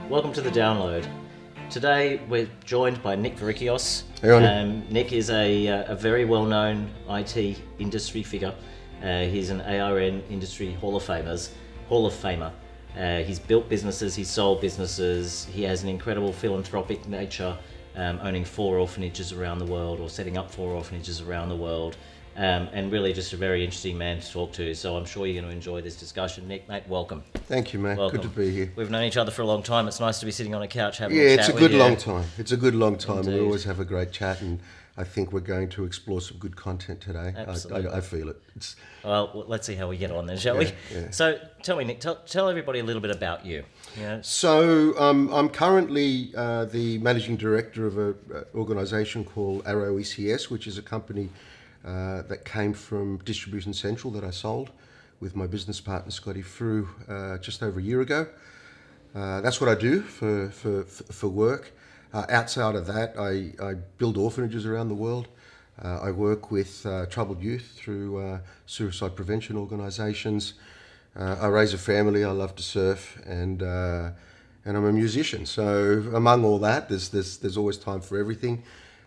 Welcome to the download. Today we're joined by Nick Verykios. Hey, Ronnie. Nick is a very well-known IT industry figure. He's an ARN industry Hall of Famer. He's built businesses, he's sold businesses, he has an incredible philanthropic nature, owning 4 orphanages around the world, or setting up 4 orphanages around the world. And really just a very interesting man to talk to. So I'm sure you're going to enjoy this discussion. Nick, mate, welcome. Thank you, mate. Welcome. Good to be here. We've known each other for a long time. It's nice to be sitting on a couch having a chat. Yeah, it's a good long time. It's a good long time. Indeed. We always have a great chat, and I think we're going to explore some good content today. Absolutely. I feel it. Well, let's see how we get on then, shall we? Yeah. So tell me, Nick, tell everybody a little bit about you. So I'm currently the managing director of an organisation called Arrow ECS, which is a company that came from Distribution Central that I sold with my business partner Scotty through just over a year ago. That's what I do for work. Outside of that, I build orphanages around the world. I work with troubled youth through suicide prevention organisations. I raise a family. I love to surf, and I'm a musician. So among all that, there's always time for everything,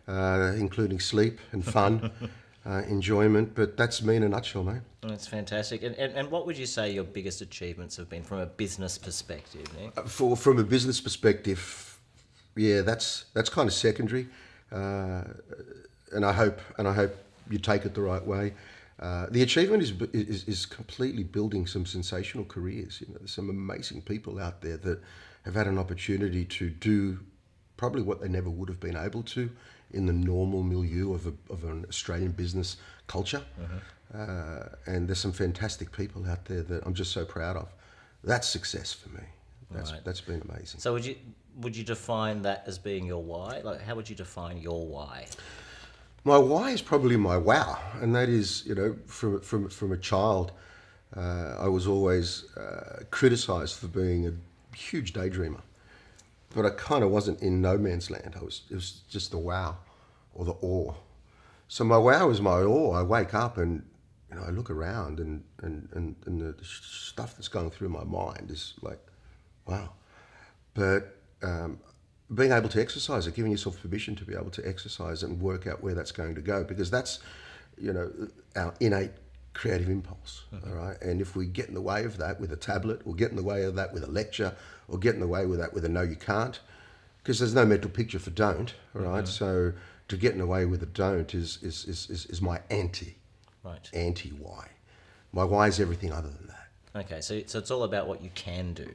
including sleep and fun. Enjoyment, but that's me in a nutshell, mate. That's fantastic. And what would you say your biggest achievements have been from a business perspective, Nick? From a business perspective, yeah, that's kind of secondary, and I hope you take it the right way. The achievement is completely building some sensational careers. You know, there's some amazing people out there that have had an opportunity to do probably what they never would have been able to in the normal milieu of an Australian business culture. And there's some fantastic people out there that I'm just so proud of. That's success for me. That's been amazing. So would you define that as being your why? Like, how would you define your why? My why is probably my wow, and that is, you know, from a child, I was always criticised for being a huge daydreamer. But I kind of wasn't in no man's land. It was just the wow or the awe. So my wow is my awe. I wake up and, you know, I look around and the stuff that's going through my mind is like, wow. But being able to exercise it, giving yourself permission to be able to exercise and work out where that's going to go, because that's, you know, our innate creative impulse, all right? And if we get in the way of that with a tablet, or get in the way of that with a lecture, or get in the way with that with a no you can't, because there's no mental picture for don't, all right? So to get in the way with a don't is my anti-why. My why is everything other than that. Okay, so it's all about what you can do.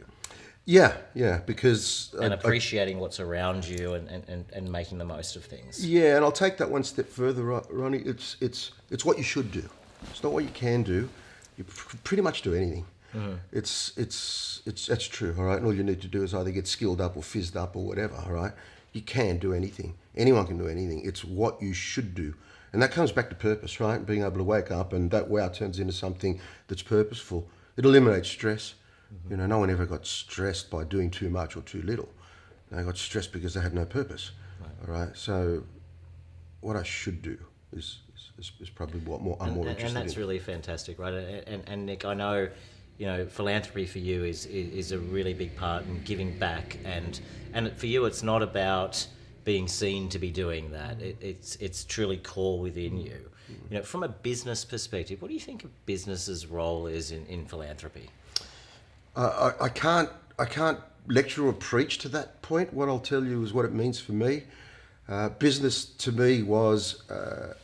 Yeah, because... And appreciating what's around you and making the most of things. Yeah, and I'll take that one step further, Ronnie. It's what you should do. It's not what you can do. You pretty much do anything. That's true, all right? And all you need to do is either get skilled up or fizzed up or whatever, all right? You can do anything. Anyone can do anything. It's what you should do. And that comes back to purpose, right? Being able to wake up and that wow turns into something that's purposeful. It eliminates stress. You know, no one ever got stressed by doing too much or too little. They got stressed because they had no purpose, all right? So what I should do is probably what I'm more interested in. And that's really fantastic, right? And Nick, I know, you know, philanthropy for you is a really big part in giving back, and for you it's not about being seen to be doing that. It's truly core within you. You know, from a business perspective, what do you think a business's role is in philanthropy? I can't lecture or preach to that point. What I'll tell you is what it means for me. Business to me was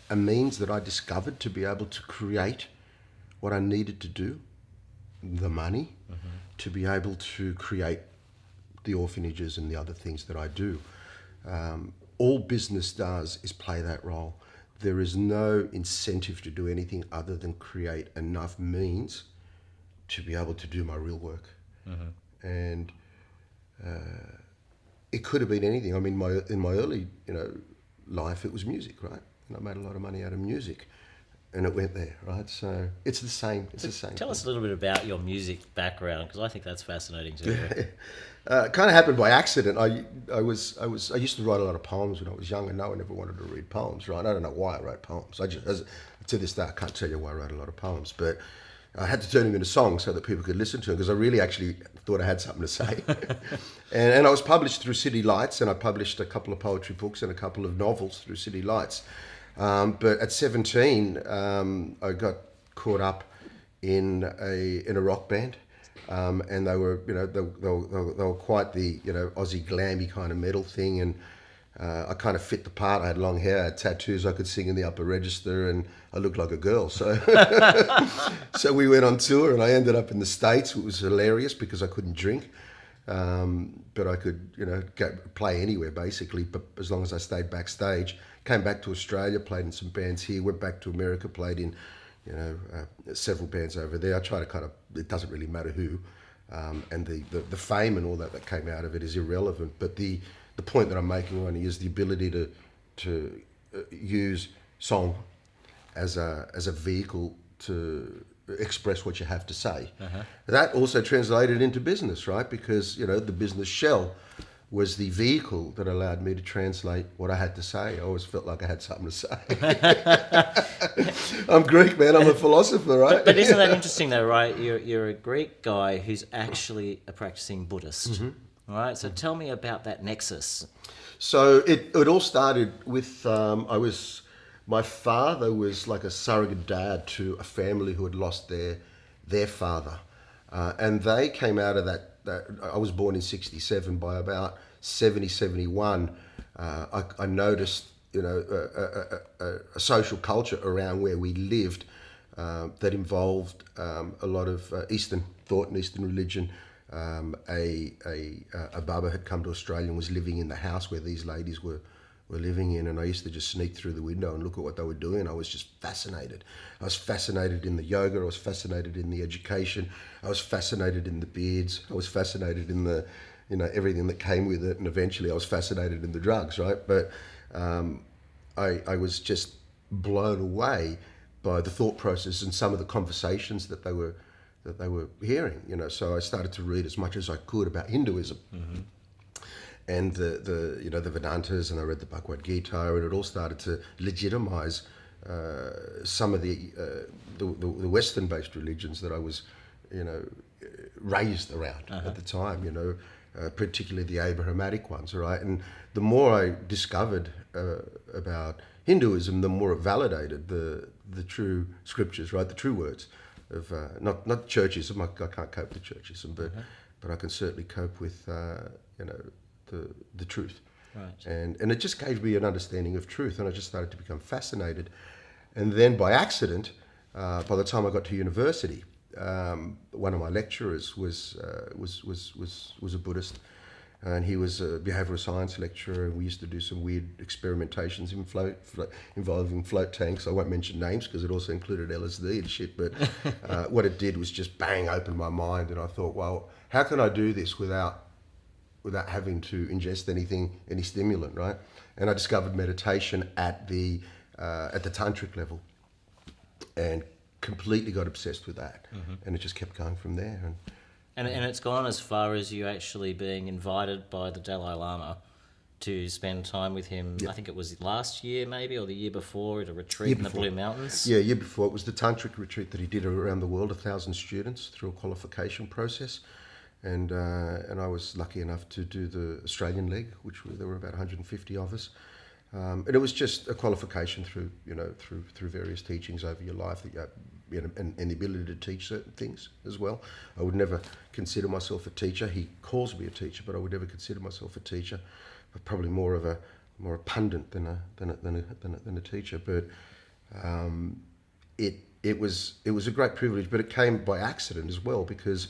a means that I discovered to be able to create what I needed to do, the money, to be able to create the orphanages and the other things that I do. All business does is play that role. There is no incentive to do anything other than create enough means to be able to do my real work. And it could have been anything. I mean, in my early, you know, life, it was music, right? And I made a lot of money out of music, and it went there, right? So it's the same. Tell us a little bit about your music background, because I think that's fascinating too. It kind of happened by accident. I used to write a lot of poems when I was young, and no one ever wanted to read poems, right? I don't know why I wrote poems. To this day, I can't tell you why I wrote a lot of poems, but I had to turn them into songs so that people could listen to them because I really actually thought I had something to say. and I was published through City Lights, and I published a couple of poetry books and a couple of novels through City Lights. But at 17, I got caught up in a rock band. And they were, they were quite the, Aussie glammy kind of metal thing. And I kind of fit the part. I had long hair, I had tattoos, I could sing in the upper register, and I looked like a girl. So, so we went on tour, and I ended up in the States. It was hilarious because I couldn't drink, but I could, play anywhere basically. But as long as I stayed backstage, came back to Australia, played in some bands here, went back to America, played in, several bands over there. I try to kind of, it doesn't really matter who, and the fame and all that came out of it is irrelevant. But the point that I'm making, Ronnie, is the ability to use song as a vehicle to express what you have to say. That also translated into business, right? Because the business shell was the vehicle that allowed me to translate what I had to say. I always felt like I had something to say. I'm Greek, man. I'm a philosopher, right? But isn't that interesting, though, right? You're a Greek guy who's actually a practicing Buddhist, right? So tell me about that nexus. So it all started with my father was like a surrogate dad to a family who had lost their father, and they came out of that. I was born in 67. By about 70, 71, I noticed, a social culture around where we lived that involved a lot of Eastern thought and Eastern religion. A Baba had come to Australia and was living in the house where these ladies were living in, and I used to just sneak through the window and look at what they were doing. I was just fascinated. I was fascinated in the yoga. I was fascinated in the education. I was fascinated in the beards. I was fascinated in the, everything that came with it. And eventually I was fascinated in the drugs, right? But I was just blown away by the thought process and some of the conversations that they were hearing, So I started to read as much as I could about Hinduism. And the Vedantas, and I read the Bhagavad Gita, and it all started to legitimize some of the Western-based religions that I was, raised around at the time, particularly the Abrahamic ones, right? And the more I discovered about Hinduism, the more it validated the true scriptures, right? The true words of not churchism. I can't cope with churchism, but I can certainly cope with the truth, right? And it just gave me an understanding of truth, and I just started to become fascinated. And then by accident, by the time I got to university, one of my lecturers was a Buddhist, and he was a behavioural science lecturer, and we used to do some weird experimentations involving float tanks. I won't mention names because it also included LSD and shit, but what it did was just bang open my mind, and I thought, well, how can I do this without having to ingest any stimulant, right? And I discovered meditation at the tantric level, and completely got obsessed with that, and it just kept going from there. And it's gone as far as you actually being invited by the Dalai Lama to spend time with him. Yep. I think it was last year maybe, or the year before, at a retreat in the Blue Mountains. Yeah, year before. It was the tantric retreat that he did around the world, 1,000 students through a qualification process. And I was lucky enough to do the Australian leg, there were about 150 of us. And it was just a qualification through various teachings over your life, that and the ability to teach certain things as well. I would never consider myself a teacher. He calls me a teacher, but I would never consider myself a teacher. But probably more a pundit than a teacher. But it was a great privilege, but it came by accident as well, because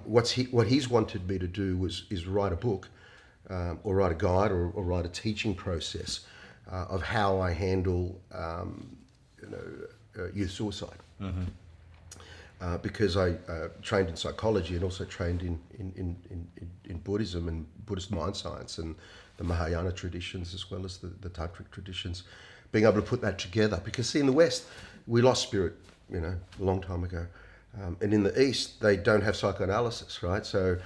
what he's wanted me to do is write a book, or write a guide, or write a teaching process of how I handle youth suicide. Because I trained in psychology and also trained in Buddhism and Buddhist mind science and the Mahayana traditions, as well as the Tantric traditions, being able to put that together. Because see, in the West, we lost spirit, a long time ago. And in the East, they don't have psychoanalysis, right? So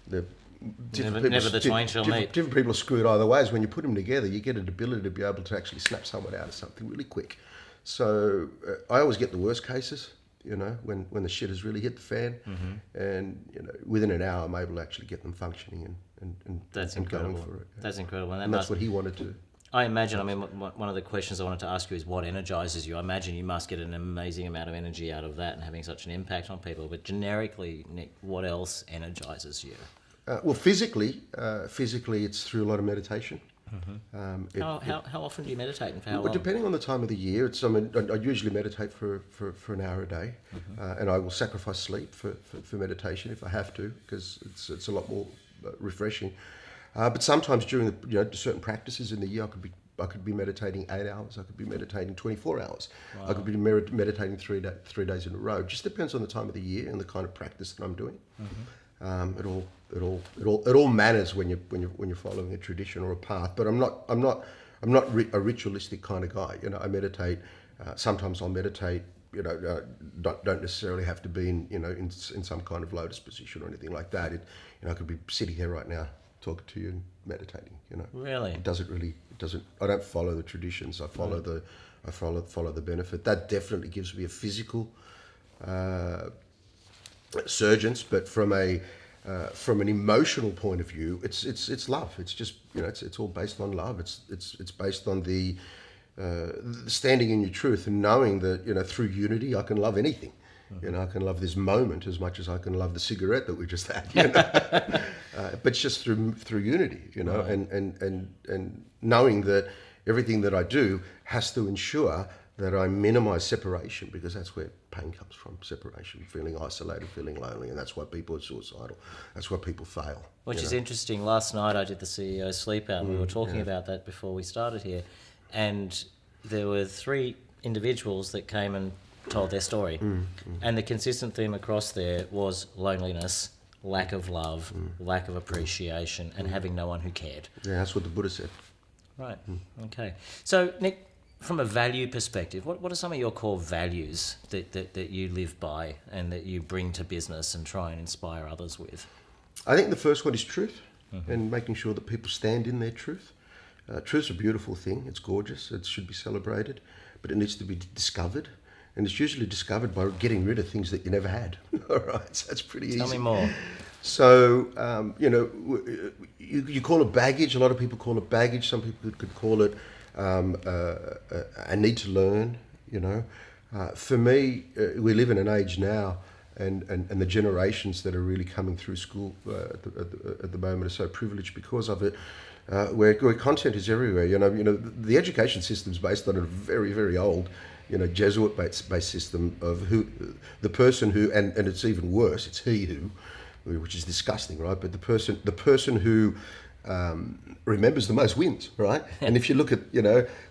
never the twain shall meet. Different people are screwed either ways. When you put them together, you get an ability to be able to actually snap someone out of something really quick. So I always get the worst cases, when the shit has really hit the fan, and within an hour I'm able to actually get them functioning and That's and incredible. going for it. That's incredible, And that's what he wanted to. I imagine. I mean, one of the questions I wanted to ask you is what energizes you. I imagine you must get an amazing amount of energy out of that and having such an impact on people. But generically, Nick, what else energizes you? Well, physically, it's through a lot of meditation. How often do you meditate and for how long? Depending on the time of the year, I usually meditate for an hour a day, and I will sacrifice sleep for meditation if I have to, because it's a lot more refreshing. But sometimes during the certain practices in the year, I could be meditating 8 hours. I could be meditating 24 hours. Wow. I could be meditating 3 days in a row. Just depends on the time of the year and the kind of practice that I'm doing. It all matters when you're following a tradition or a path. But I'm not a ritualistic kind of guy. I meditate. Sometimes I'll meditate. Don't necessarily have to be in some kind of lotus position or anything like that. I could be sitting here right now talking to you and meditating. Really? It doesn't. I don't follow the traditions. I follow the benefit. That definitely gives me a physical surgence, but from an emotional point of view, it's love. It's just it's all based on love. It's based on the standing in your truth and knowing that through unity I can love anything. I can love this moment as much as I can love the cigarette that we just had. But it's just through unity, Right. and knowing that everything that I do has to ensure that I minimize separation, because that's where pain comes from. Separation, feeling isolated, feeling lonely, and that's why people are suicidal. That's why people fail. Which is interesting. Last night I did the CEO sleep out. We were talking about that before we started here, and there were 3 individuals that came and told their story, and the consistent theme across there was loneliness, lack of love, lack of appreciation, and having no one who cared. Yeah, that's what the Buddha said. Right. Okay. So, Nick, from a value perspective, what are some of your core values that you live by and that you bring to business and try and inspire others with? I think the first one is truth, and making sure that people stand in their truth. Truth's a beautiful thing. It's gorgeous. It should be celebrated, but it needs to be discovered. And it's usually discovered by getting rid of things that you never had. All right, so that's pretty easy. Tell me more. So, you call it baggage. A lot of people call it baggage. Some people could call it a need to learn. For me, we live in an age now, and the generations that are really coming through school at the moment are so privileged because of it. Where content is everywhere. The education system is based on a very, very old, Jesuit-based system of the person who, and it's even worse. It's he who, which is disgusting, right? But the person who remembers the most wins, right? And if you look at,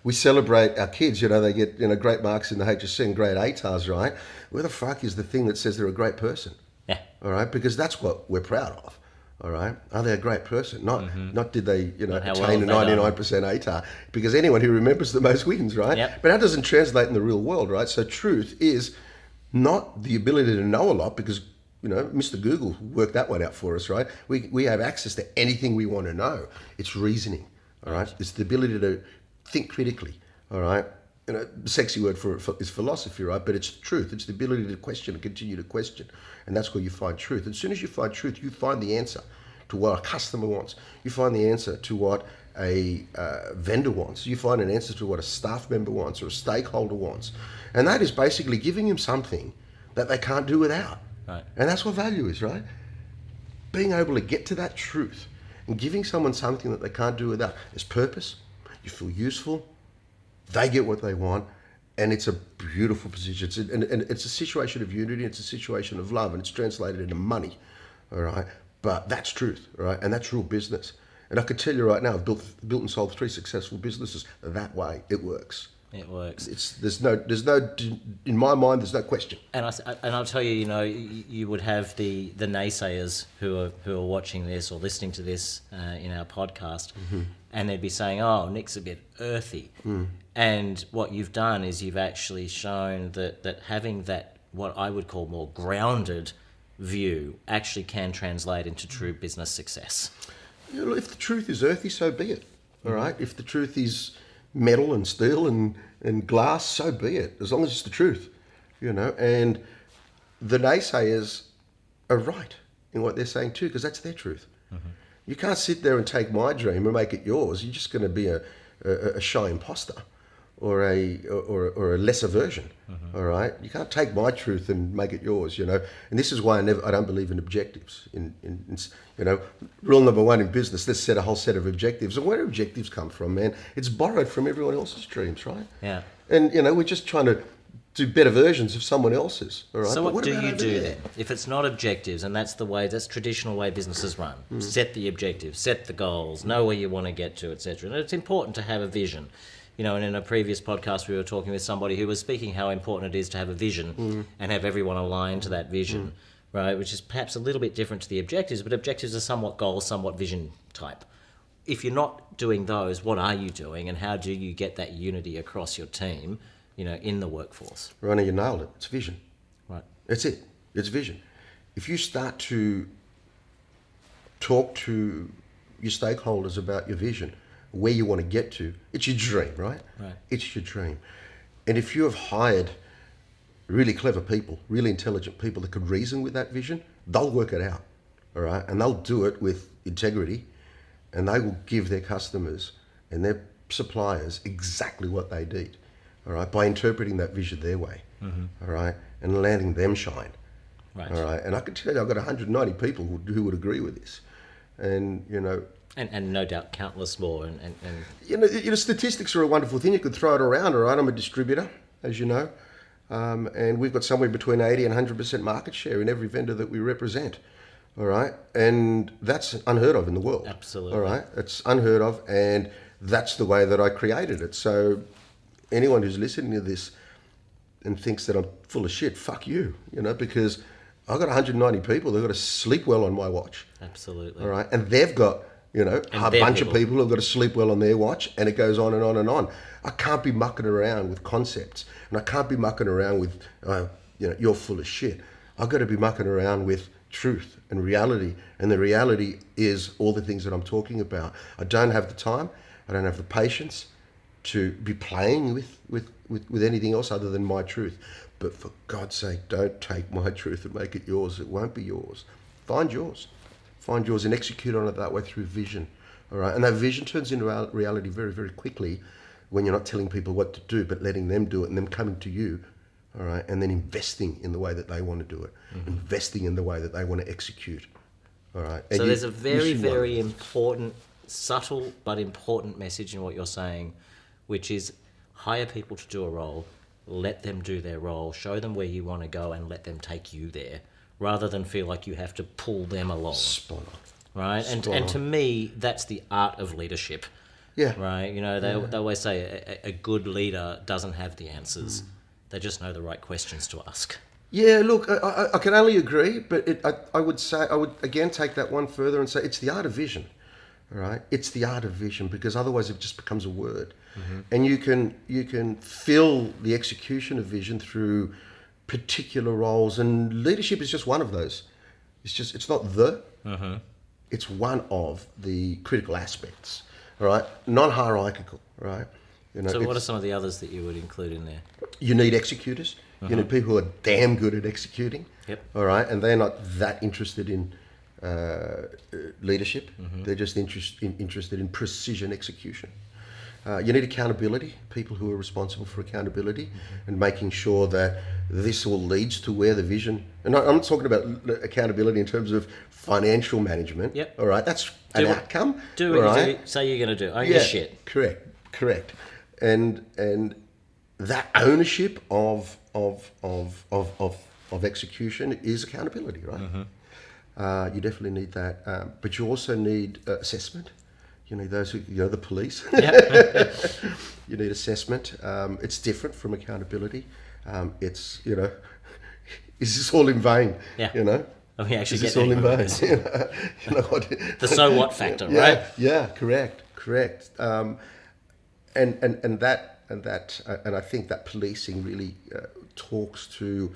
we celebrate our kids. They get great marks in the HSC and great ATARs, right? Where the fuck is the thing that says they're a great person? Yeah. All right, because that's what we're proud of. All right, are they a great person? Not did they, attain a 99% ATAR? Because anyone who remembers the most wins, right? Yep. But that doesn't translate in the real world, right? So truth is not the ability to know a lot, because Mr. Google worked that one out for us, right? We have access to anything we want to know. It's reasoning, all right? It's the ability to think critically, all right? The sexy word for is philosophy, right? But it's truth. It's the ability to question and continue to question. And that's where you find truth. As soon as you find truth, you find the answer to what a customer wants. You find the answer to what a vendor wants. You find an answer to what a staff member wants or a stakeholder wants. And that is basically giving them something that they can't do without. Right. And that's what value is, right? Being able to get to that truth and giving someone something that they can't do without. There's purpose. You feel useful. They get what they want, and it's a beautiful position. And it's a situation of unity, it's a situation of love, and it's translated into money, all right? But that's truth, all right? And that's real business. And I can tell you right now, I've built and sold 3 successful businesses that way. It works. It works. There's no, in my mind, there's no question. And I'll tell you, you would have the naysayers who are watching this or listening to this in our podcast, and they'd be saying, "Oh, Nick's a bit earthy." And what you've done is you've actually shown that having that, what I would call more grounded view, actually can translate into true business success. If the truth is earthy, so be it. All right. If the truth is metal and steel and glass, so be it. As long as it's the truth, And the naysayers are right in what they're saying too, because that's their truth. You can't sit there and take my dream and make it yours. You're just going to be a shy imposter or a lesser version. All right, you can't take my truth and make it yours. And this is why I don't believe in objectives. In rule number one in business: let's set a whole set of objectives. And where do objectives come from, man? It's borrowed from everyone else's dreams, right? Yeah. And we're just trying to do better versions of someone else's. All right. So But what do about you over do there? then? If it's not objectives, and that's traditional way businesses run. Set the objectives, set the goals, know where you want to get to, etc. And it's important to have a vision. And in a previous podcast we were talking with somebody who was speaking how important it is to have a vision and have everyone aligned to that vision, right? Which is perhaps a little bit different to the objectives, but objectives are somewhat goal, somewhat vision type. If you're not doing those, what are you doing, and how do you get that unity across your team, in the workforce? Ronnie, you nailed it. It's vision. Right. That's it. It's vision. If you start to talk to your stakeholders about your vision, where you want to get to, it's your dream, right? Right. It's your dream. And if you have hired really clever people, really intelligent people that could reason with that vision, they'll work it out, all right? And they'll do it with integrity, and they will give their customers and their suppliers exactly what they need, all right, by interpreting that vision their way, all right, and letting them shine, Right. all right. And I can tell you, I've got 190 people who would agree with this, and And no doubt countless more. And statistics are a wonderful thing. You could throw it around, all right? I'm a distributor, as you know, and we've got somewhere between 80 and 100% market share in every vendor that we represent, all right? And that's unheard of in the world. Absolutely. All right? It's unheard of, and that's the way that I created it. So anyone who's listening to this and thinks that I'm full of shit, fuck you, because I've got 190 people that have got to sleep well on my watch. Absolutely. All right? And they've got a their bunch of people who've got to sleep well on their watch, and it goes on and on and on. I can't be mucking around with concepts, and I can't be mucking around with, you're full of shit. I've got to be mucking around with truth and reality, and the reality is all the things that I'm talking about. I don't have the time, I don't have the patience to be playing with anything else other than my truth. But for God's sake, don't take my truth and make it yours. It won't be yours. Find yours. Find yours and execute on it that way through vision. All right. And that vision turns into reality very, very quickly when you're not telling people what to do, but letting them do it and them coming to you. All right. And then investing in the way that they want to do it, investing in the way that they want to execute. All right. And so there's a very, see one. very important, subtle but important message in what you're saying, which is hire people to do a role, let them do their role, show them where you want to go, and let them take you there, rather than feel like you have to pull them along. Spot on. Right? And to me, that's the art of leadership. Yeah. Right? They always say a good leader doesn't have the answers. They just know the right questions to ask. Yeah, look, I can only agree, but I would again take that one further and say it's the art of vision. All right? It's the art of vision, because otherwise it just becomes a word. And you can fill the execution of vision through particular roles, and leadership is just one of those. It's not it's one of the critical aspects. All right, non-hierarchical. Right. So what are some of the others that you would include in there? You need executors. You need people who are damn good at executing. Yep. All right, and they're not that interested in leadership. They're just interested in precision execution. You need accountability, people who are responsible for accountability and making sure that this all leads to where the vision, and I'm not talking about accountability in terms of financial management. Yep. All right, that's an outcome. Do what you say you're going to do. Own your shit. Correct. And that ownership of execution is accountability, right? You definitely need that, but you also need assessment. You need those who, the police. Yep. You need assessment. It's different from accountability. It's, is this all in vain? Yeah. We actually is get this all in vain? What? The so what factor, right? Yeah, correct. And I think that policing really talks to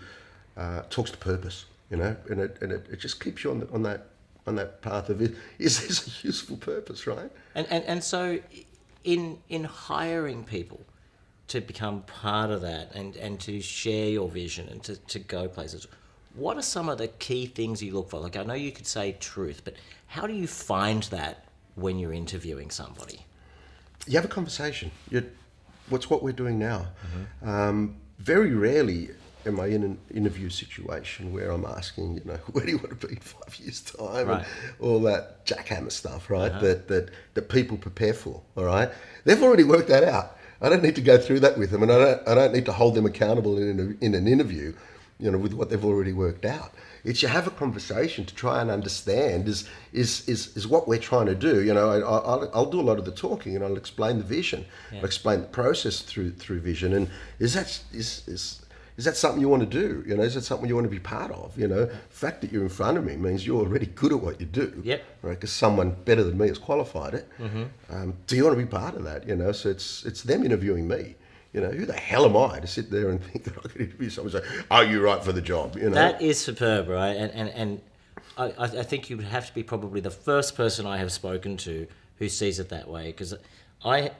purpose, and it just keeps you on that path of it. Is this a useful purpose, right? And so in hiring people to become part of that and to share your vision and to go places, what are some of the key things you look for? Like, I know you could say truth, but how do you find that when you're interviewing somebody? You have a conversation. What's what we're doing now. Very rarely am I in an interview situation where I'm asking, where do you want to be in 5 years' time, Right. and all that jackhammer stuff, right? That people prepare for. All right, they've already worked that out. I don't need to go through that with them, and I don't need to hold them accountable in an interview, with what they've already worked out. It's you have a conversation to try and understand is what we're trying to do. I'll do a lot of the talking, and I'll explain the vision, I'll explain the process through vision, and is that something you want to do? Is that something you want to be part of? The fact that you're in front of me means you're already good at what you do. Yep. Right? Because someone better than me has qualified it. Do you want to be part of that? So it's them interviewing me. Who the hell am I to sit there and think that I could interview someone and say, "Are you right for the job?" That is superb, right? And I think you would have to be probably the first person I have spoken to who sees it that way, because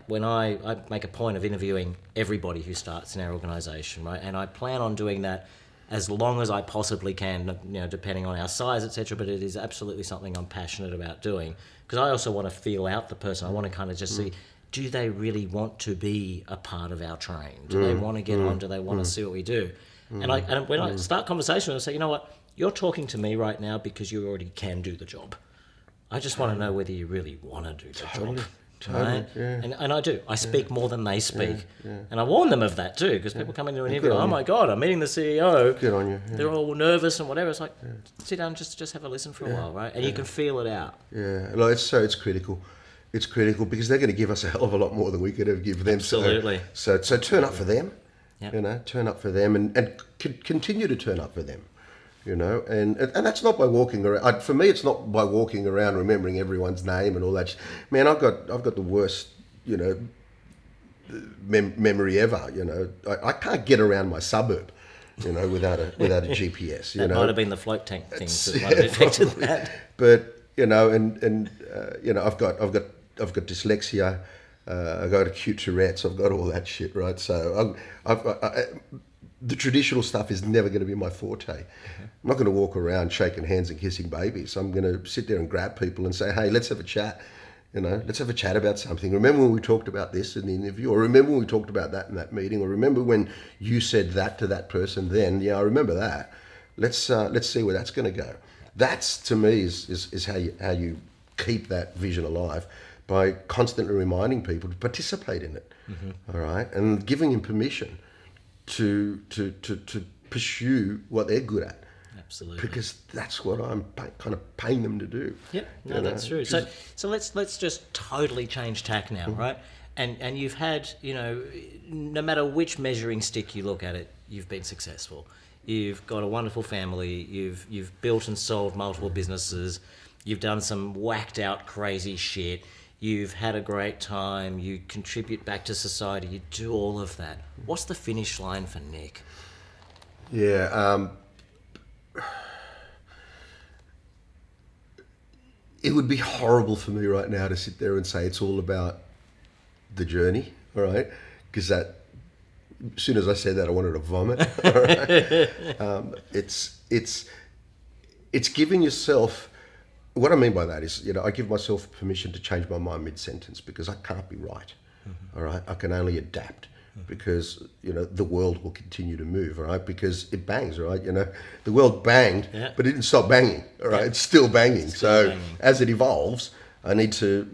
when I make a point of interviewing everybody who starts in our organisation, right, and I plan on doing that as long as I possibly can, depending on our size, etc. But it is absolutely something I'm passionate about doing, because I also want to feel out the person. I want to kind of just see, do they really want to be a part of our train? Do they want to get on? Do they want to see what we do? And when I start conversation, I say, you know what, you're talking to me right now because you already can do the job. I just want to know whether you really want to do the job. Right? Yeah. And I do. I speak more than they speak. And I warn them of that too, because people come into an interview, oh my God, I'm meeting the CEO. Good on you. Yeah. They're all nervous and whatever. It's like, sit down, just have a listen for a while, right? And you can feel it out. Yeah, it's critical. It's critical because they're going to give us a hell of a lot more than we could ever give them. Absolutely. So turn up for them. Yep. Turn up for them and continue to turn up for them. And that's not by walking around. For me, it's not by walking around remembering everyone's name and all that. Man, I've got the worst, memory ever. I can't get around my suburb, without a GPS. That might have been the float tank things that might have affected that. But I've got dyslexia. I've got acute Tourette's. I've got all that shit, right? So the traditional stuff is never going to be my forte. I'm not going to walk around shaking hands and kissing babies. I'm going to sit there and grab people and say, hey, let's have a chat. Let's have a chat about something. Remember when we talked about this in the interview? Or remember when we talked about that in that meeting? Or remember when you said that to that person then? Yeah, I remember that. Let's see where that's going to go. That's, to me, is how you keep that vision alive, by constantly reminding people to participate in it. All right? And giving them permission to pursue what they're good at. Absolutely. Because that's what I'm kind of paying them to do. Yep, no, that's true. So let's just totally change tack now, right? And you've had, no matter which measuring stick you look at it, you've been successful. You've got a wonderful family. You've built and sold multiple businesses. You've done some whacked out crazy shit. You've had a great time. You contribute back to society. You do all of that. What's the finish line for Nick? Yeah. It would be horrible for me right now to sit there and say it's all about the journey, all right? Because that, as soon as I said that, I wanted to vomit. All right? It's giving yourself. What I mean by that is, I give myself permission to change my mind mid-sentence, because I can't be right. All right, I can only adapt, because the world will continue to move. All right, because it bangs. All right, the world banged, but it didn't stop banging. All right, it's still banging. As it evolves, I need to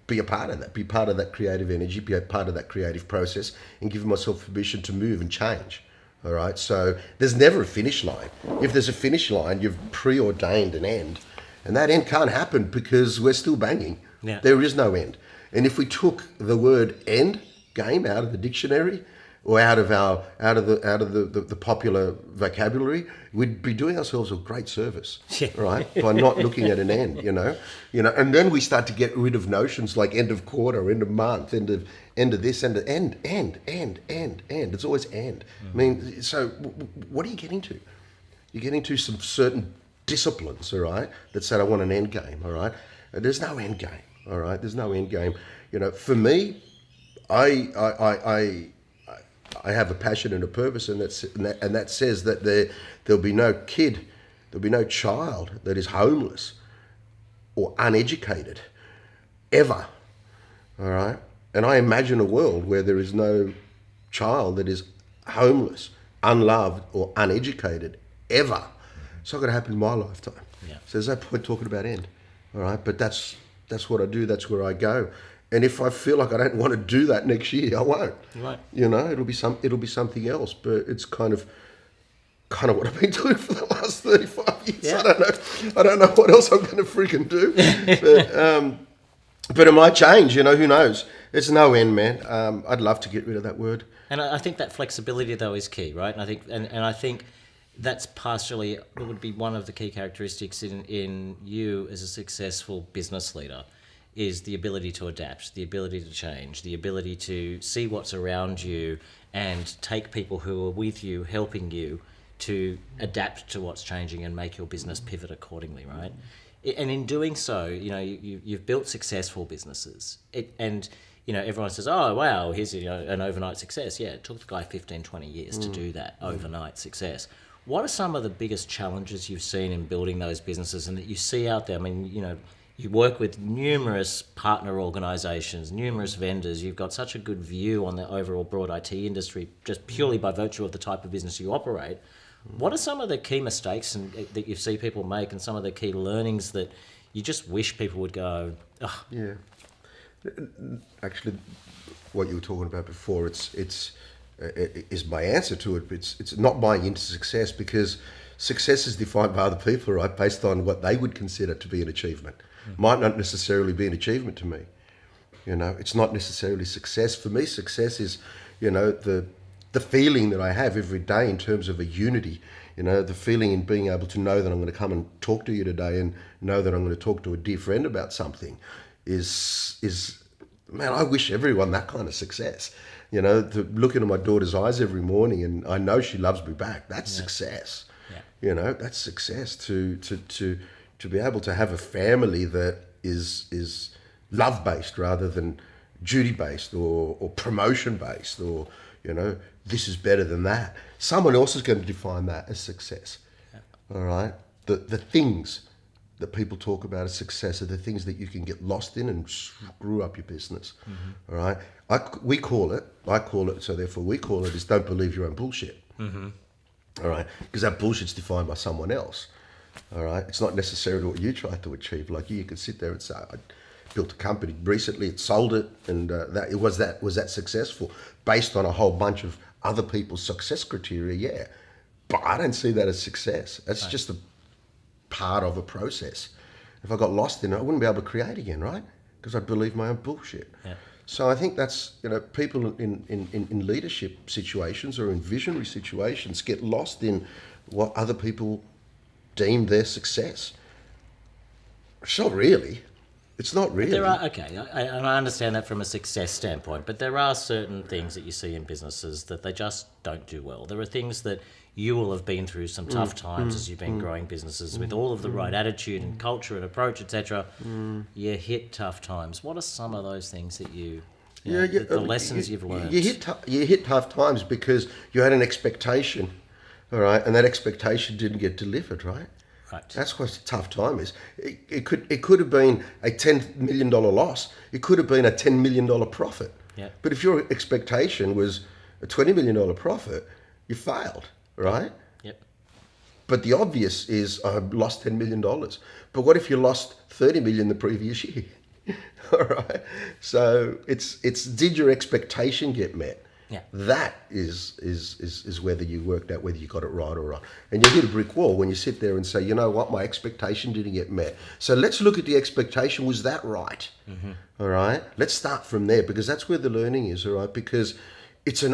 be a part of that, be part of that creative energy, be a part of that creative process, and give myself permission to move and change. All right, so there's never a finish line. If there's a finish line, you've preordained an end. And that end can't happen because we're still banging. Yeah. There is no end. And if we took the word end game out of the dictionary, or out of the popular vocabulary, we'd be doing ourselves a great service, right? By not looking at an end, And then we start to get rid of notions like end of quarter, end of month, end of this, end. It's always end. I mean, so what are you getting to? You're getting to some certain disciplines, all right, that said I want an end game, all right? There's no end game, all right? There's no end game. For me, I I have a passion and a purpose, and that says that there'll be no child that is homeless or uneducated ever. All right, and I imagine a world where there is no child that is homeless, unloved, or uneducated ever. It's not going to happen in my lifetime. Yeah. So there's no point talking about end. All right, but that's what I do. That's where I go. And if I feel like I don't want to do that next year, I won't. Right. You know, it'll be something else. But it's kind of what I've been doing for the last 35 years. Yeah. I don't know what else I'm going to freaking do. But it might change. You know, who knows? It's no end, man. I'd love to get rid of that word. And I think that flexibility, though, is key, right? And I think that's partially, it would be one of the key characteristics in you as a successful business leader, is the ability to adapt, the ability to change, the ability to see what's around you and take people who are with you, helping you to adapt to what's changing and make your business pivot accordingly, right? And in doing so, you know, you've built successful businesses. And, you know, everyone says, oh, wow, here's, you know, an overnight success. Yeah, it took the guy 15, 20 years to do that overnight success. What are some of the biggest challenges you've seen in building those businesses and that you see out there? I mean, you know, you work with numerous partner organisations, numerous vendors. You've got such a good view on the overall broad IT industry just purely by virtue of the type of business you operate. What are some of the key mistakes that you see people make and some of the key learnings that you just wish people would go, oh. Yeah. Actually, what you were talking about before, it is my answer to it. But it's not buying into success, because success is defined by other people, right, based on what they would consider to be an achievement. Might not necessarily be an achievement to me. You know, it's not necessarily success. For me, success is, you know, the feeling that I have every day in terms of a unity. You know, the feeling in being able to know that I'm going to come and talk to you today and know that I'm going to talk to a dear friend about something is man, I wish everyone that kind of success. You know, looking at my daughter's eyes every morning and I know she loves me back. That's success. Yeah. You know, that's success to be able to have a family that is love based rather than duty based or promotion based, or, you know, this is better than that. Someone else is going to define that as success. Yeah. All right. The things that people talk about as success are the things that you can get lost in and screw up your business. Mm-hmm. All right. I call it, so therefore we call it, is don't believe your own bullshit. Mm-hmm. All right. Because that bullshit's defined by someone else. All right. It's not necessarily what you try to achieve. Like you could sit there and say, I built a company recently, it sold it, and was that successful based on a whole bunch of other people's success criteria? Yeah. But I don't see that as success. That's right. Just a part of a process. If I got lost in it, I wouldn't be able to create again, right? Because I believe my own bullshit. Yeah. So I think that's, you know, people in leadership situations or in visionary situations get lost in what other people deem their success. It's not really. It's not really. But there are, okay, and I understand that from a success standpoint, but there are certain things that you see in businesses that they just don't do well. There are things that you will have been through some tough times as you've been growing businesses with all of the right attitude and culture and approach, etc. You hit tough times. What are some of those things that the lessons you've learned? You hit tough times because you had an expectation, all right, and that expectation didn't get delivered, right? Right. That's what a tough time is. It could have been a $10 million loss. It could have been a $10 million profit. Yeah. But if your expectation was a $20 million profit, you failed, right? Yep. But the obvious is I lost $10 million. But what if you lost $30 million the previous year? All right. So it's did your expectation get met? Yeah. That is whether you worked out whether you got it right or wrong. And you hit a brick wall when you sit there and say, you know what, my expectation didn't get met. So let's look at the expectation. Was that right? Mm-hmm. All right. Let's start from there, because that's where the learning is. All right. Because it's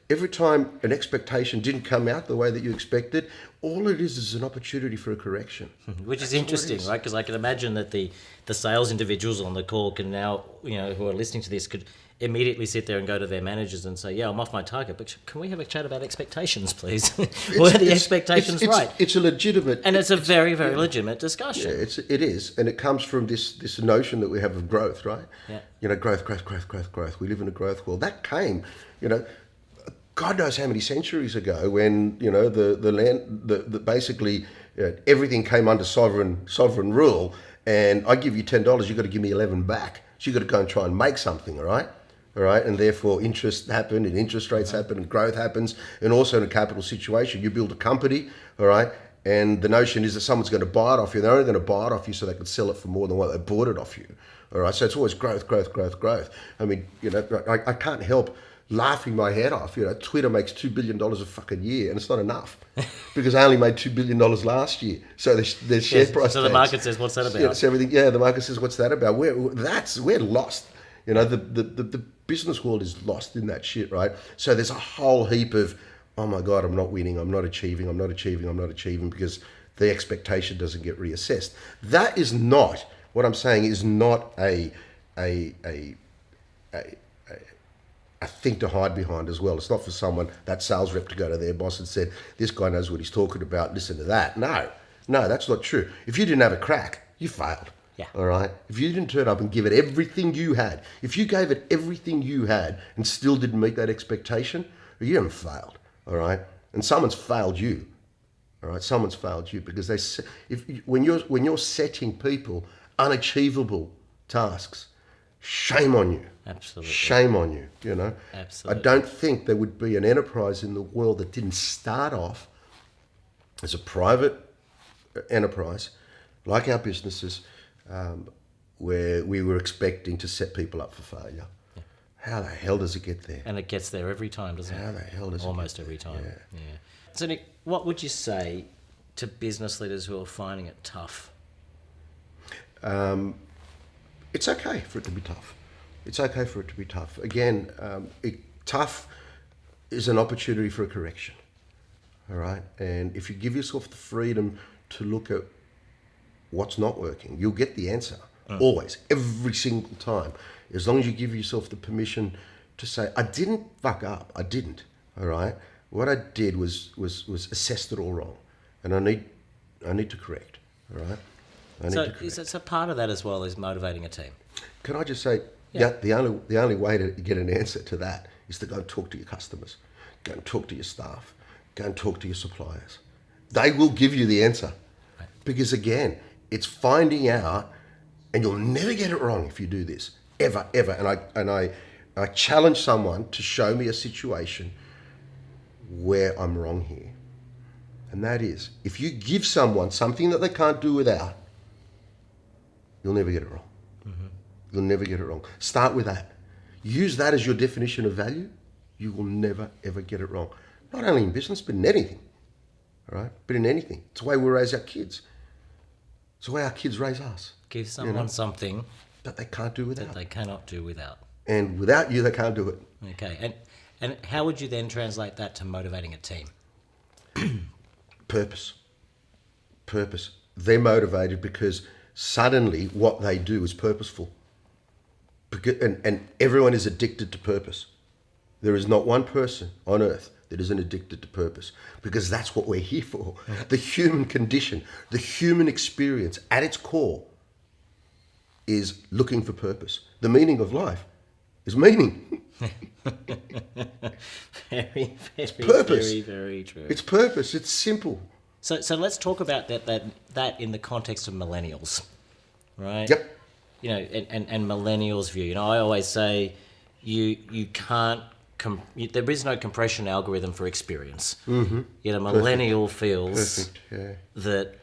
every time an expectation didn't come out the way that you expected, all it is an opportunity for a correction. Which is interesting, right? Because I can imagine that the sales individuals on the call can now, you know, who are listening to this could immediately sit there and go to their managers and say, yeah, I'm off my target, but can we have a chat about expectations, please? Were the expectations right? It's a legitimate... And it's a very, very legitimate discussion. Yeah, it is. And it comes from this notion that we have of growth, right? Yeah. You know, growth. We live in a growth world. That came, you know, God knows how many centuries ago, when the land, basically everything came under sovereign rule, and I give you $10, you've got to give me 11 back. So you've got to go and try and make something, all right, and therefore interest happened, and interest rates happen, and growth happens, and also in a capital situation, you build a company, all right, and the notion is that someone's going to buy it off you. They're only going to buy it off you so they can sell it for more than what they bought it off you, all right. So it's always growth. I mean, I can't help laughing my head off. Twitter makes $2 billion a fucking year, and it's not enough because I only made $2 billion last year. So their share price. So the market says, "What's that about?" It's everything. Yeah, the market says, "What's that about?" We're lost. The business world is lost in that shit, right? So there's a whole heap of, oh my God, I'm not winning, I'm not achieving, because the expectation doesn't get reassessed. That is not what I'm saying. Is not a thing to hide behind as well. It's not for someone, that sales rep, to go to their boss and said, this guy knows what he's talking about, listen to that. No, that's not true. If you didn't have a crack, you failed. Yeah. All right. If you didn't turn up and give it everything you had, if you gave it everything you had and still didn't meet that expectation, you haven't failed. All right. And someone's failed you. All right. Someone's failed you because when you're setting people unachievable tasks, shame on you. Absolutely. Shame on you. Absolutely. I don't think there would be an enterprise in the world that didn't start off as a private enterprise, like our businesses, where we were expecting to set people up for failure. Yeah. How the hell does it get there? And it gets there every time, doesn't it? How the hell does Almost it every get there? time. Yeah. So Nick, what would you say to business leaders who are finding it tough? It's okay for it to be tough. It's okay for it to be tough. Again, tough is an opportunity for a correction. All right? And if you give yourself the freedom to look at what's not working, you'll get the answer. Always, every single time. As long as you give yourself the permission to say, I didn't fuck up. I didn't. All right? What I did was assessed it all wrong. And I need to correct. All right? So part of that as well is motivating a team. Can I just say, the only way to get an answer to that is to go and talk to your customers, go and talk to your staff, go and talk to your suppliers. They will give you the answer. Right. Because again, it's finding out, and you'll never get it wrong if you do this, ever. And I challenge someone to show me a situation where I'm wrong here. And that is, if you give someone something that they can't do without, you'll never get it wrong. Mm-hmm. You'll never get it wrong. Start with that. Use that as your definition of value. You will never, ever get it wrong. Not only in business, but in anything. All right? But in anything. It's the way we raise our kids. It's the way our kids raise us. Give someone something that they can't do without. That they cannot do without. And without you, they can't do it. Okay. And how would you then translate that to motivating a team? Purpose. They're motivated because suddenly what they do is purposeful. And everyone is addicted to purpose. There is not one person on earth that isn't addicted to purpose, because that's what we're here for. The human condition, the human experience at its core is looking for purpose. The meaning of life is meaning. Very purpose. Very, very true. It's purpose. It's simple. So let's talk about that in the context of millennials, right? Yep. And millennials' view. I always say you can't. There is no compression algorithm for experience. Mm-hmm. Millennial feels that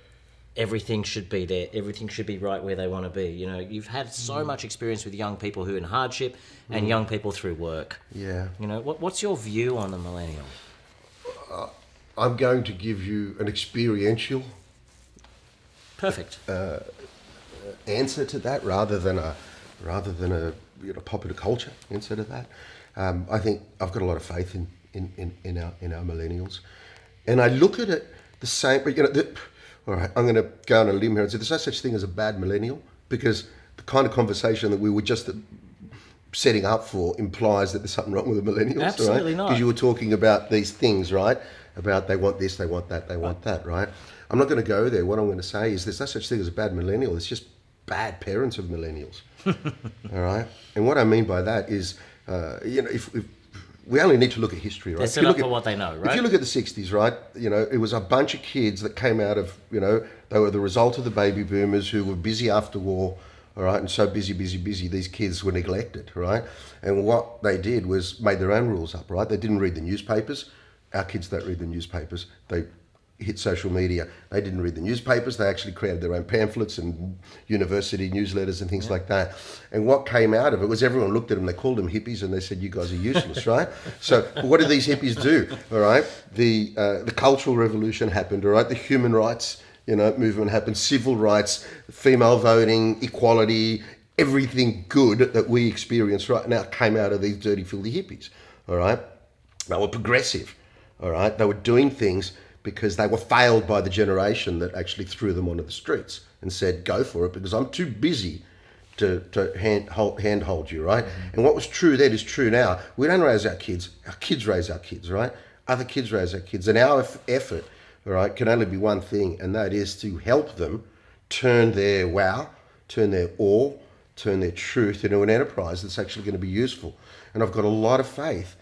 everything should be there. Everything should be right where they want to be. You've had so much experience with young people who are in hardship and young people through work. Yeah. What's your view on the millennial? I'm going to give you an experiential perfect answer to that, rather than a popular culture answer to that. I think I've got a lot of faith in our millennials, and I look at it the same. But all right, I'm going to go on a limb here and say there's no such thing as a bad millennial, because the kind of conversation that we were just setting up for implies that there's something wrong with the millennials. Absolutely right? not. Because you were talking about these things, right? About they want this, they want that, they want that, right? I'm not going to go there. What I'm going to say is there's no such thing as a bad millennial. It's just bad parents of millennials. All right? And what I mean by that is, if we only need to look at history, right? They're set up for what they know, right? If you look at the 60s, right, it was a bunch of kids that came out of, they were the result of the baby boomers who were busy after war, all right, and so busy, these kids were neglected, right? And what they did was made their own rules up, right? They didn't read the newspapers. Our kids don't read the newspapers. They hit social media. They didn't read the newspapers. They actually created their own pamphlets and university newsletters and things like that. And what came out of it was everyone looked at them, they called them hippies, and they said, you guys are useless, right? So what did these hippies do, all right? The Cultural Revolution happened, all right? The human rights movement happened, civil rights, female voting, equality, everything good that we experience right now came out of these dirty, filthy hippies, all right? They were progressive, all right? They were doing things because they were failed by the generation that actually threw them onto the streets and said, go for it, because I'm too busy to handhold you, right? Mm-hmm. And what was true then is true now. We don't raise our kids raise our kids, right? Other kids raise our kids. And our effort, all right, can only be one thing, and that is to help them turn their wow, turn their awe, turn their truth into an enterprise that's actually going to be useful. And I've got a lot of faith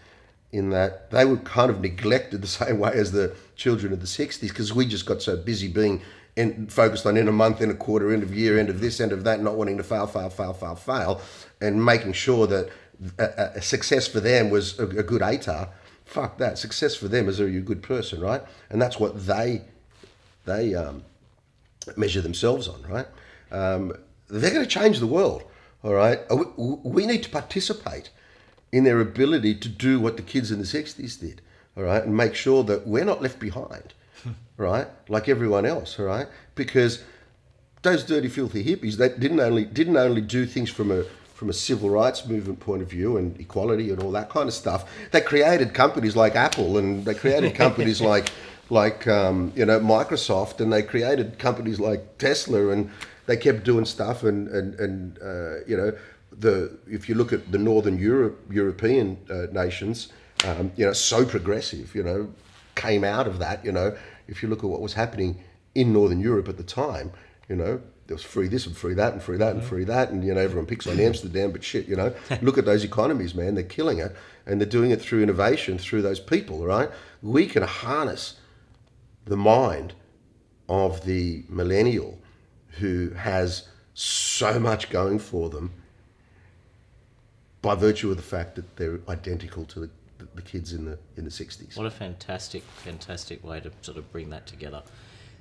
in that. They were kind of neglected the same way as the children of the 60s, because we just got so busy being focused on in a month, in a quarter, end of year, end of this, end of that, not wanting to fail, and making sure that a success for them was a good ATAR. Fuck that. Success for them is, are you a good person, right? And that's what they measure themselves on, right? They're going to change the world, all right? We need to participate in their ability to do what the kids in the 60s did, all right? And make sure that we're not left behind, right? Like everyone else, all right? Because those dirty, filthy hippies, they didn't only do things from a civil rights movement point of view and equality and all that kind of stuff. They created companies like Apple, and they created companies like Microsoft, and they created companies like Tesla, and they kept doing stuff. And if you look at the Northern European nations, so progressive, came out of that. If you look at what was happening in Northern Europe at the time, there was free this and free that and free that and free that, and everyone picks on Amsterdam, but shit, look at those economies, man. They're killing it, and they're doing it through innovation, through those people, right? We can harness the mind of the millennial who has so much going for them by virtue of the fact that they're identical to the kids in the 60s. What a fantastic way to sort of bring that together.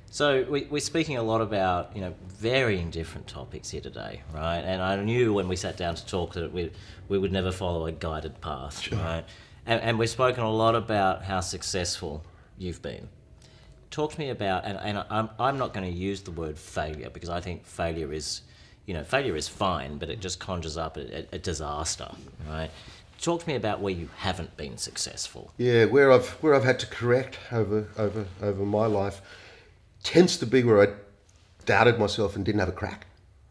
So we're speaking a lot about, varying different topics here today, right? And I knew when we sat down to talk that we would never follow a guided path, sure. Right? And we've spoken a lot about how successful you've been. Talk to me about, and I'm not going to use the word failure, because I think failure is fine, but it just conjures up a disaster, right? Talk to me about where you haven't been successful. Yeah, where I've had to correct over my life tends to be where I doubted myself and didn't have a crack,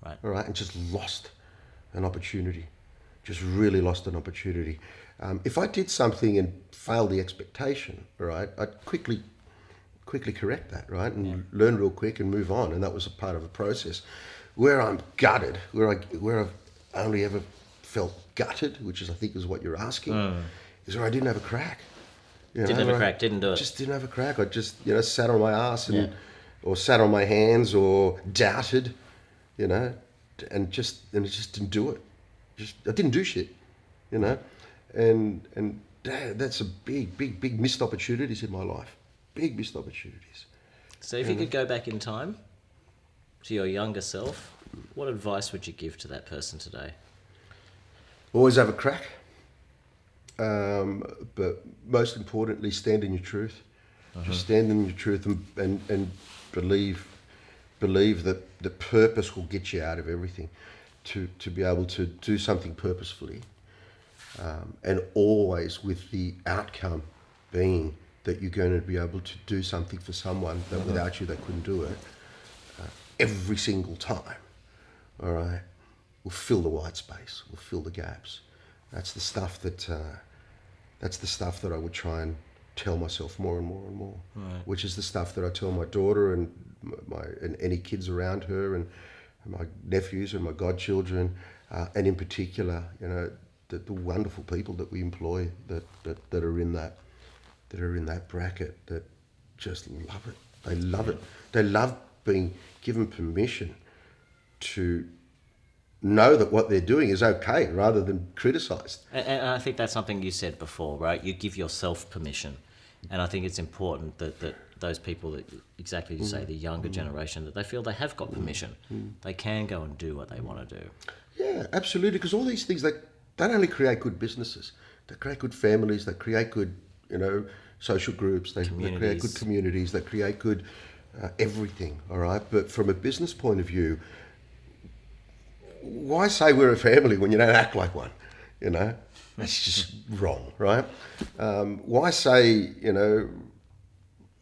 right? All right, and just lost an opportunity, just really lost an opportunity. If I did something and failed the expectation, all right, I'd quickly correct that, right, and learn real quick and move on, and that was a part of a process. Where I'm gutted, where I've only ever felt gutted, which is I think is what you're asking, is where I didn't have a crack. Didn't have a crack, didn't do it. Just didn't have a crack. I just sat on my ass or sat on my hands or doubted, and just didn't do it. I didn't do shit, and that's a big missed opportunities in my life. Big missed opportunities. So if you could go back in time to your younger self, what advice would you give to that person today? Always have a crack, but most importantly, stand in your truth. Just stand in your truth and believe that the purpose will get you out of everything. To be able to do something purposefully, and always with the outcome being that you're going to be able to do something for someone that without you they couldn't do it. Every single time, all right, we'll fill the white space, we'll fill the gaps. That's the stuff that I would try and tell myself more and more and more, right. Which is the stuff that I tell my daughter and and any kids around her and my nephews and my godchildren, and in particular, the wonderful people that we employ that are in that bracket that just love it. They love it. They love being given permission to know that what they're doing is okay rather than criticised. And I think that's something you said before, right? You give yourself permission. And I think it's important that those people that, exactly as you say, the younger generation, that they feel they have got permission. They can go and do what they want to do. Yeah, absolutely. Because all these things, they don't only create good businesses, they create good families, they create good, social groups, they create good communities, they create good everything, all right? But from a business point of view, why say we're a family when you don't act like one? That's just wrong, right? Why say,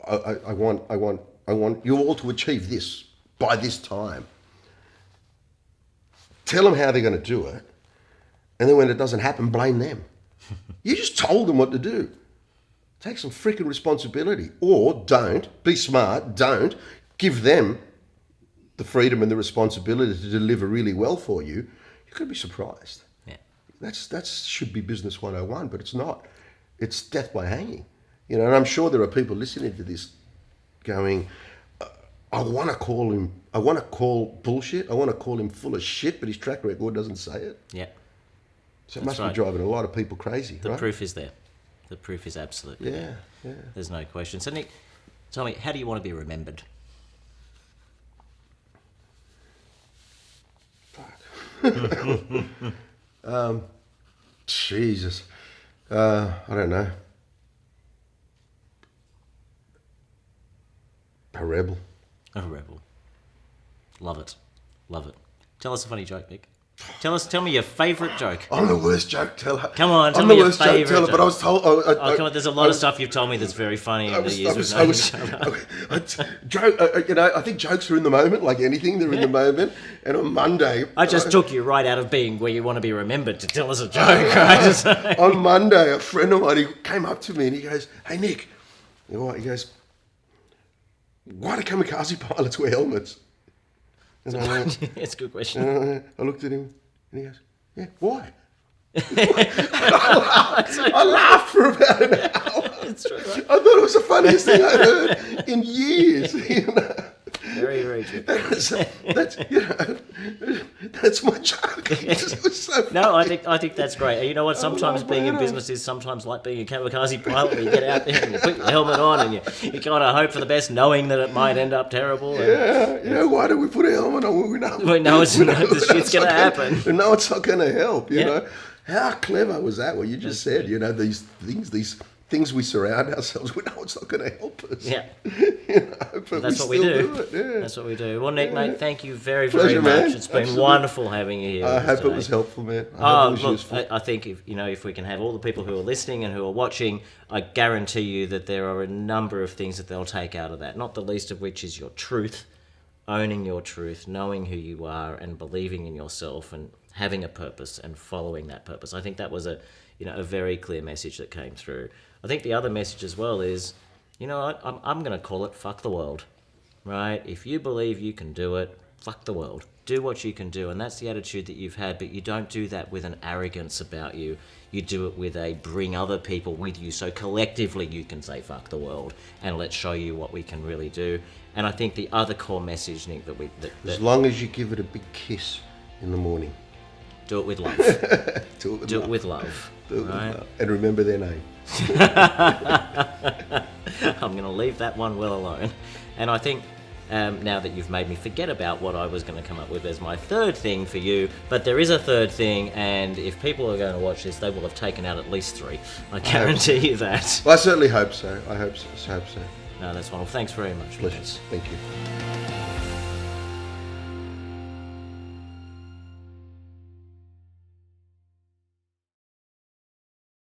I want you all to achieve this by this time. Tell them how they're going to do it, and then when it doesn't happen, blame them. You just told them what to do. Take some freaking responsibility, or don't. Be smart. Don't give them the freedom and the responsibility to deliver really well for you. You could be surprised. Yeah, that should be business 101, but it's not. It's death by hanging. And I'm sure there are people listening to this going, I want to call bullshit. I want to call him full of shit, but his track record doesn't say it. Yeah. So it must be driving a lot of people crazy, The right? proof is there. The proof is absolutely there. Yeah. There's no question. So Nick, tell me, how do you want to be remembered? Jesus. I don't know. A rebel. A rebel. Love it. Love it. Tell us a funny joke, Nick. Tell me your favourite joke. I'm the worst joke teller. Come on, tell I'm me the your worst joke favourite teller, joke. but I was told. Come on, there's a lot of stuff you've told me that's very funny in the years we've known each other. I think jokes are in the moment, like anything, they're in the moment. And on Monday, I just took you right out of being where you want to be remembered to tell us a joke, right? on Monday, a friend of mine, he came up to me and he goes, "Hey Nick," he goes, "Why do kamikaze pilots wear helmets?" And I went, It's a good question. I looked at him and he goes, "Yeah, why?" I laughed for about an hour. It's true, right? I thought it was the funniest thing I'd heard in years. Very, very true. That's my joke. It was so funny. No, I think that's great. And you know what? Sometimes being in business is sometimes like being a kamikaze pilot, where you get out there and you put your helmet on and you kind of hope for the best, knowing that it might end up terrible. And Why do we put a helmet on when we know the shit's going to happen? We know it's not going to help, you know. How clever was that? What you just said, these things we surround ourselves with, it's not going to help us. Yeah. But That's what we do. That's what we do. Well, Nick, mate, thank you very, very Pleasure, much. man. It's been Absolutely. wonderful having you here. I hope today. it was helpful, man. I hope it was useful. I think if we can have all the people who are listening and who are watching, I guarantee you that there are a number of things that they'll take out of that. Not the least of which is your truth, owning your truth, knowing who you are, and believing in yourself, and having a purpose and following that purpose. I think that was a very clear message that came through. I think the other message as well is, I'm going to call it fuck the world, right? If you believe you can do it, fuck the world. Do what you can do, and that's the attitude that you've had, but you don't do that with an arrogance about you. You do it with a bring other people with you, so collectively you can say fuck the world, and let's show you what we can really do. And I think the other core message, Nick, as long as you give it a big kiss in the morning. Do it with love. Do it with love. Do it with love. And remember their name. I'm going to leave that one well alone. And I think now that you've made me forget about what I was going to come up with as my third thing for you, but there is a third thing, and if people are going to watch this, they will have taken out at least 3. I guarantee you that. Well, I certainly hope so. I hope so. No, that's wonderful. Thanks very much. Pleasure. Thank you.